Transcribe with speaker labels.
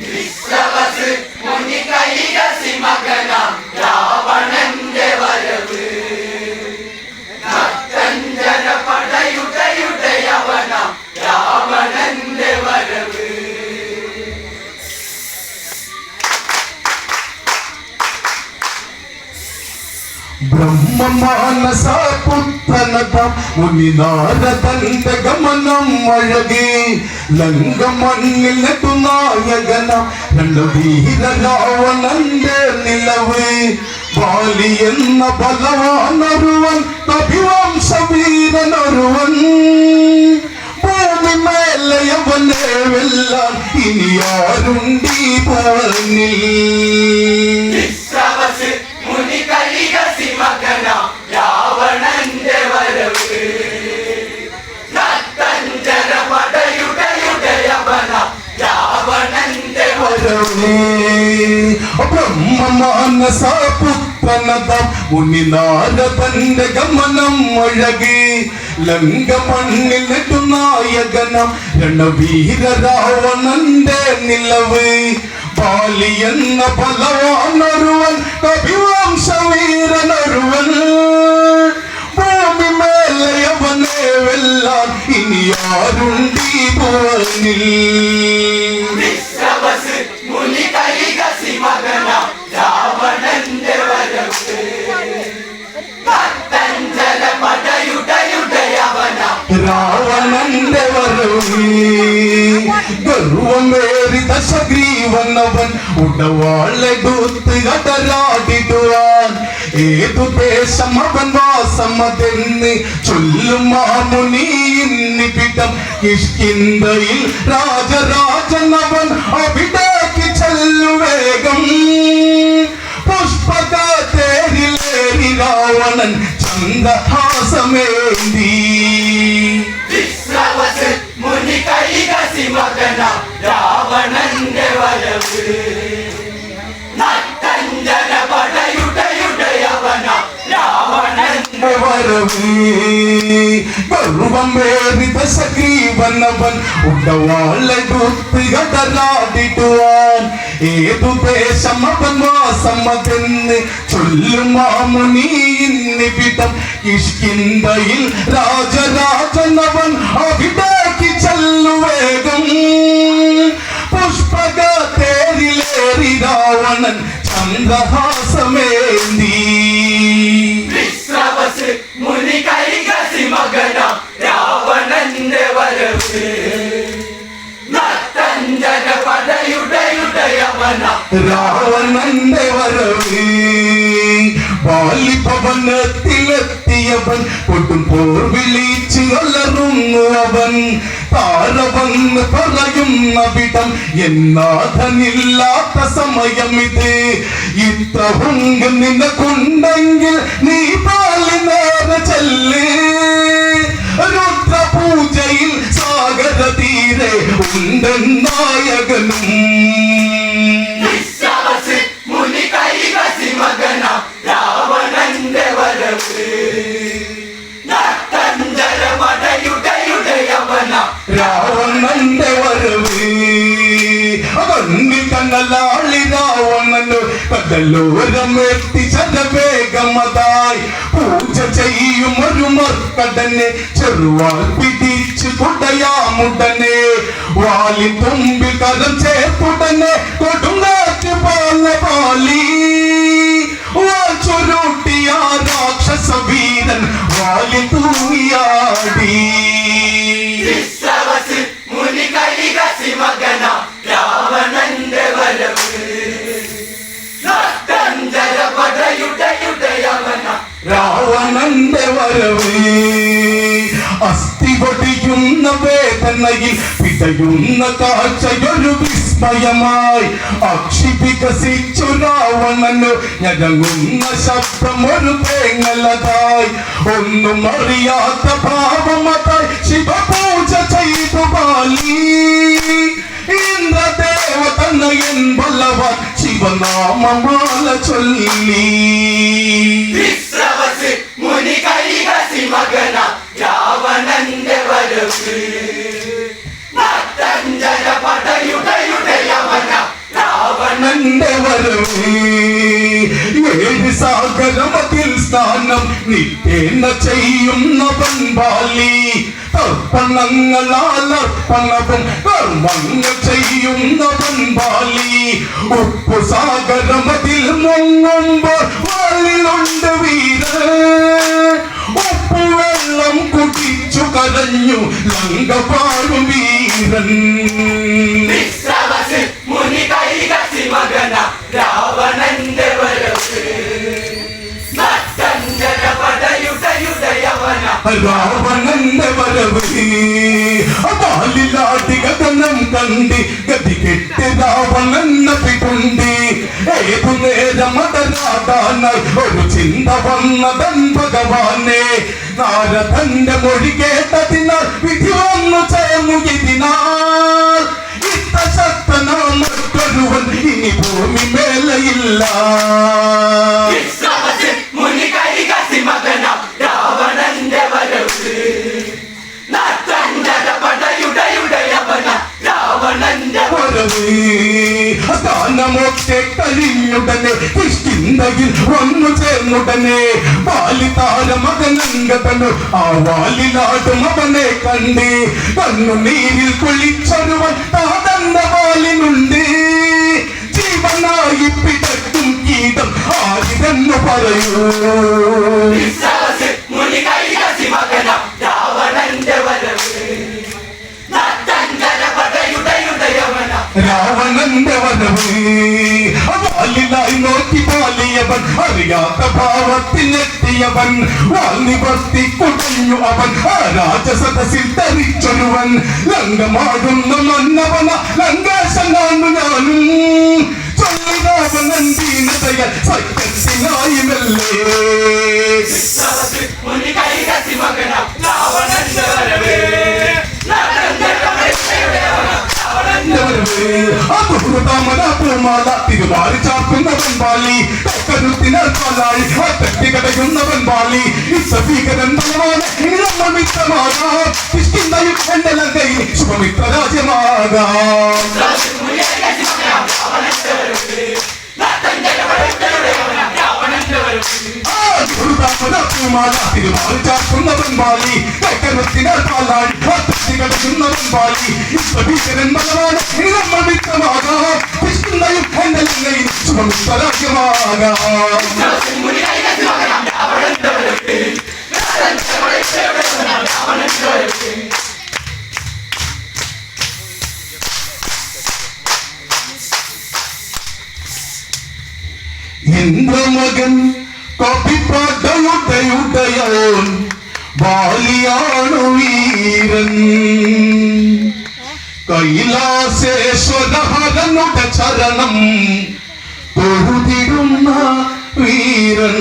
Speaker 1: വിശ്രവസ് മുനി കൈകസി മകനാം രാവണന്റെ വരവ് നത്തഞ്ചര പടയുടയുടയവനാം രാവണന്റെ വരവ് ബ്രഹ്മമാനസ പുത്രനതം മുനിനാരദന്റെ ഗമനം അഴകി ലങ്കമണ്ണിൽ നെടുനായകനം രണ്ടു വീര രാവണന്റെ നിലവ് ബാലി എന്ന ബലവാനൊരുവൻ കപിവംശ വീരനൊരുവൻ ഭൂമി മേലയവനെ വെല്ലാൻ ഇനി ആരുണ്ടീ ഭൂനിൽ
Speaker 2: രാവണന്റെ വരവ് നത്തഞ്ചര പടയുടയുടയവന രാവണന്റെ വരവ്
Speaker 1: ബ്രഹ്മമാനസ പുത്രനതം മുനിനാരദന്റെ ഗമനം ഒഴകി ലങ്കമണ്ണിൽ നെടുനായകനം രണവീര രാവണന്റെ നിലവ് ബാലി എന്ന ബലവാനൊരുവൻ കപിവംശ വീരനൊരുവൻ ഭൂമി മേലയവനെ വെല്ലാൻ ഇനി ആരുണ്ടീ ഭൂനിൽ
Speaker 2: മുനി കൈകസി മകനാം രാവണന്റെ വരവ് നത്തഞ്ചര പടയുടയുടയവനാം
Speaker 1: രാവണന്റെ വരവ് ഗർവമേറി ദശഗ്രീവനവൻ ഉടവാളെടുത്ത് അടരാടിടുവാൻ ഏതു ദേശം അവൻ വാസമതെന്ന് ചൊല്ലും മാമുനി ഇന്നിവിടം കിഷ്കിന്ധയിൽ രാജരാജനവൻ അവിടേക്ക് ചെല്ലുവേഗം പുഷ്പക തേരിലേറി രാവണൻ ചന്ദ്രഹാസമേന്തി
Speaker 2: മുനി കൈകസി മകനാം രാവണന്റെ വരവ് നത്തഞ്ചര പടയുടയുടയവനാം രാവണന്റെ
Speaker 1: വരവ് ഗർവമേറി ദശഗ്രീവനവൻ ഉടവാളെടുത്ത് അടരാടിടുവാൻ ഏതു ദേശം അവൻ വാസമതെന്ന് ചൊല്ലും മാമുനി ഇന്നിവിടം കിഷ്കിന്ധയിൽ രാജരാജനവൻ അവിടേക്ക് ചെല്ലുവേഗം പുഷ്പക തേരിലേറി രാവണൻ ചന്ദ്രഹാസമേന്തി
Speaker 2: മുനി കൈകസി മകനാം രാവണന്റെ വരവ് നത്തഞ്ചര പടയുടയുടയവന
Speaker 1: രാവണന്റെ വരവ് ബാലിഭവനത്തിലെത്തിയവൻ കൊടും പോർ വിളിച്ച് അലറുന്നു അവൻ താരവന്ന് പറയുന്ന വിധം എന്നാഥനില്ലാത്ത സമയം ഇത് ഇത്ര ഹുങ്ക് നിനക്കുണ്ടെങ്കിൽ നീ പാലി നേരെ ചെല്ല് രുദ്രപൂജയിൽ സാഗര തീരെ ഉണ്ടെന്നായകനും
Speaker 2: മുനി കൈകസി മകനാം രാവണന്റെ വരവ് നത്തഞ്ചര പടയുടയുടയവന
Speaker 1: രാവണന്റെ വരവ് കണ്ണിൽ കണ്ണലാളി രാവണന് കടലോരമെത്തി ശരവേഗമതായി പൂജ ചെയ്യും ഒരു മർക്കടനെ ചെറുവാൽ പിടിച്ചു തുടയാമുടനെ വാലി തുമ്പിൽ കരം ചേർത്തുടനെ കൊടുങ്കാറ്റ് പാല പാലി ചുരുട്ടിയ രാക്ഷസ വീരൻ വാലി തൂങ്ങിയാടി
Speaker 2: മുനി കൈകസി മകനാം രാവണന്റെ വരവ് നത്തഞ്ചര പടയുടയുടയവന
Speaker 1: രാവണന്റെ വരവ് അസ്ഥി പൊടിയുന്ന വേദനയിൽ പിടയുന്ന കാഴ്ചയൊരു വിസ്മയമായി അക്ഷി വികസിച്ചു രാവണന് ഞരങ്ങുന്ന ശബ്ദം ഒരു തേങ്ങലതായി ഒന്നും അറിയാത്ത ഭാവമതായി ശിവപൂജ ചെയ്തു ബാലി ഇന്ദ്രദേവതനയൻ ബലവാൻ ശിവനാമമാല ചൊല്ലി
Speaker 2: വിശ്രവസ് മുനി കൈകസി മകന രാവണന്റെ വരവ് നത്തഞ്ജന പടയുടയുടയവന രാവണന്റെ
Speaker 1: വരവ് ഏഴ് സാഗരമതിൽ സ്നാനം നിത്യേന ചെയ്യുന്നവൻ ബാലി തർപ്പണങ്ങളാൽ അർപ്പണവും കർമ്മങ്ങൾ ചെയ്യുന്നവൻ ബാലി ഉപ്പു സാഗരമതിൽ മുങ്ങുമ്പോൾ വാളിലുണ്ട് വീരൻ ഉപ്പുവെള്ളം കുടിച്ചു കരഞ്ഞു ലങ്ക പാടും വീരൻ
Speaker 2: വിശ്രവസ് മുനി കൈകസി മകന രാവണന്റെ വരവ് നത്തഞ്ജന പടയുടയുടയവന
Speaker 1: രാവണന്റെ വരവ് ബാലിലാട്ടികതനം കണ്ട് ഗതി കെട്ട് രാവണന്ന പിടുണ്ട് ഏതു നേരം അതരാതാനായി ഒരു ചിന്ത വന്നതൻ ഭഗവാനെ നാരദന്റെ മൊഴി കേട്ടതിനാൽ വിധി വന്നു ചേർന്നു ഇതിനാൽ ഇത്ര ശക്തനാം മറ്റൊരുവൻ ഇനി ഭൂമി മേലയില്ല
Speaker 2: വിശ്രവസ് മുനി കൈകസി മകന രാവണന്റെ വരവ് നത്തഞ്ജന പടയുടയുടയവന രാവണന്റെ
Speaker 1: വരവ് സ്ഥാനമൊക്കെ കഴിഞ്ഞുടനെ കിഷ്കിന്ധയിൽ വന്നു ചേർന്നുടനെ ബാലിതാര മകനങ്കതനു ആ വാലിലാടും അവനെ കണ്ട് കണ്ണുനീരിൽ കുളിച്ചൊരുവൻ താതന്റെ വാലിനുണ്ട് ജീവനായി പിടക്കും കീടം ആരിതെന്നു പറയൂ
Speaker 2: വിശ്രവസ് മുനി കൈകസി മകന രാവണന്റെ വരവ് നത്തഞ്ജന പടയുടയുടയവന
Speaker 1: രാവണന്റെ വരവ് വാലിലായി നോക്കി പാലിയവൻ അറിയാത്ത ഭാവത്തിലെത്തിയവൻ വാൽ നിവർത്തി കുടഞ്ഞു അവൻ ആ രാജസദസ്സിൽ ധരിച്ചൊരുവൻ ലങ്കമാടുന്ന മന്നവന ലങ്കേശനാണ് ഞാനും ചൊല്ലിരാവണൻ ദീനതയ സത്യത്തിനായി മെല്ലെ
Speaker 2: വിശ്രവസ് മുനി കൈകസി മകന രാവണന്റെ വരവ് നത്തഞ്ജന പടയുടയവന രാവണന്റെ
Speaker 1: താമരാപൂമാല തിരുമാറി ചാർക്കുന്നവൻ ബാലി കരുത്തിനാൽ പാലായി തട്ടി കടയുന്നവൻ ബാലി ഭീകരൻ ബലവാണ് ഇനി നമ്മൾ മിത്രമാകാം കിഷ്കിന്ധയും എന്റെ ലങ്കയിൽ ശുഭമിത്ര രാജ്യമാകാം
Speaker 2: മുനി കൈകസി മകന രാവണന്റെ വരവ് നത്തഞ്ജന പടയുടയുടയവന രാവണന്റെ വരവ്
Speaker 1: താമരാപൂമാല തിരുമാറി ചാർക്കുന്നവൻ ബാലി കരുത്തിനാൽ പാലായി തട്ടി കടയുന്നവൻ ബാലി ഭീകരൻ ബലവാണ് ഇനി നമ്മൾ മിത്രമാകാം കിഷ്കിന്ധയും എന്റെ ലങ്കയിൽ ശുഭമിത്ര രാജ്യമാകാം
Speaker 2: മുനി കൈകസി മകന രാവണന്റെ വരവ് നത്തഞ്ജന പടയുടയവന രാവണന്റെ വരവ്
Speaker 1: ഇന്ദ്രമകൻ കപിപാടയുടയുടയോൻ ബാലിയാണു വീരൻ കൈലാസേശ്വര ഹരനുടെ ചരണം തൊഴുതിടുന്ന വീരൻ